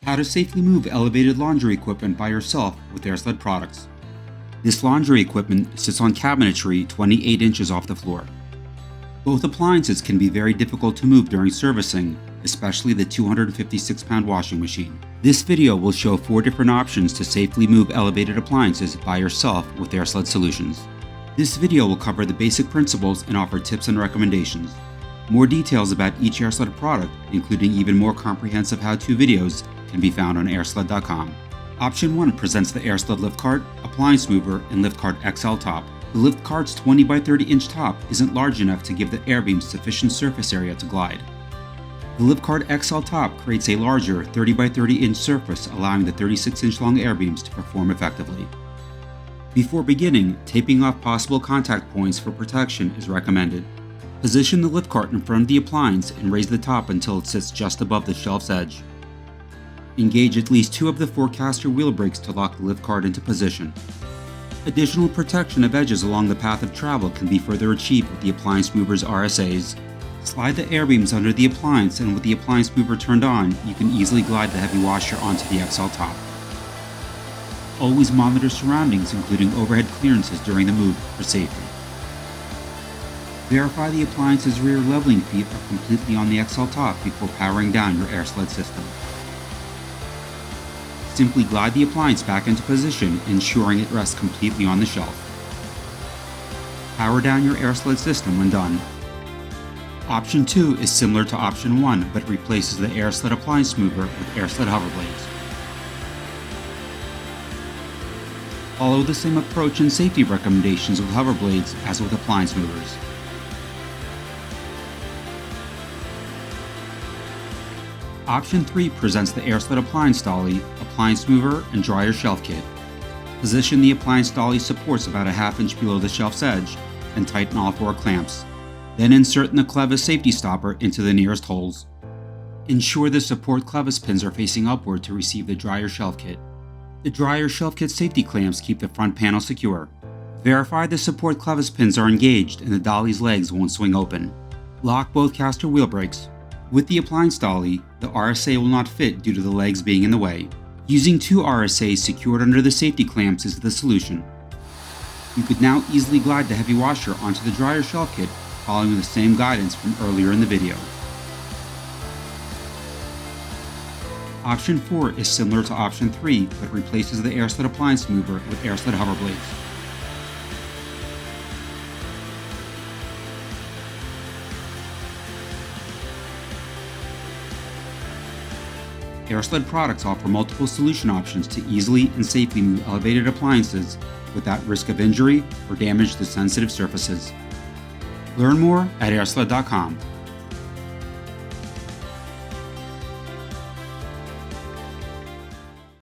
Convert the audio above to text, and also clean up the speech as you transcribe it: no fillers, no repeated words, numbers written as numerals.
How to safely move elevated laundry equipment by yourself with Airsled products. This laundry equipment sits on cabinetry 28 inches off the floor. Both appliances can be very difficult to move during servicing, especially the 256-pound washing machine. This video will show 4 different options to safely move elevated appliances by yourself with Airsled solutions. This video will cover the basic principles and offer tips and recommendations. More details about each Airsled product, including even more comprehensive how-to videos, can be found on Airsled.com. Option 1 presents the Airsled Lift Cart, Appliance Mover, and Lift Cart XL Top. The Lift Cart's 20 by 30 inch top isn't large enough to give the air beam sufficient surface area to glide. The Lift Cart XL Top creates a larger 30 by 30 inch surface, allowing the 36 inch long air beams to perform effectively. Before beginning, taping off possible contact points for protection is recommended. Position the lift cart in front of the appliance and raise the top until it sits just above the shelf's edge. Engage at least 2 of the 4 caster wheel brakes to lock the lift cart into position. Additional protection of edges along the path of travel can be further achieved with the appliance mover's RSAs. Slide the air beams under the appliance, and with the appliance mover turned on, you can easily glide the heavy washer onto the XL top. Always monitor surroundings, including overhead clearances during the move for safety. Verify the appliance's rear leveling feet are completely on the XL top before powering down your Airsled system. Simply glide the appliance back into position, ensuring it rests completely on the shelf. Power down your Airsled system when done. Option 2 is similar to Option 1 but replaces the Airsled appliance mover with Airsled hover blades. Follow the same approach and safety recommendations with hover blades as with appliance movers. Option 3 presents the Airsled appliance dolly, appliance mover, and dryer shelf kit. Position the appliance dolly supports about a ½ inch below the shelf's edge and tighten all 4 clamps. Then insert the clevis safety stopper into the nearest holes. Ensure the support clevis pins are facing upward to receive the dryer shelf kit. The dryer shelf kit safety clamps keep the front panel secure. Verify the support clevis pins are engaged and the dolly's legs won't swing open. Lock both caster wheel brakes. With the appliance dolly, the RSA will not fit due to the legs being in the way. Using 2 RSAs secured under the safety clamps is the solution. You could now easily glide the heavy washer onto the dryer shelf kit, following the same guidance from earlier in the video. Option 4 is similar to Option 3 but replaces the Airsled appliance mover with Airsled hover blades. Airsled products offer multiple solution options to easily and safely move elevated appliances without risk of injury or damage to sensitive surfaces. Learn more at Airsled.com.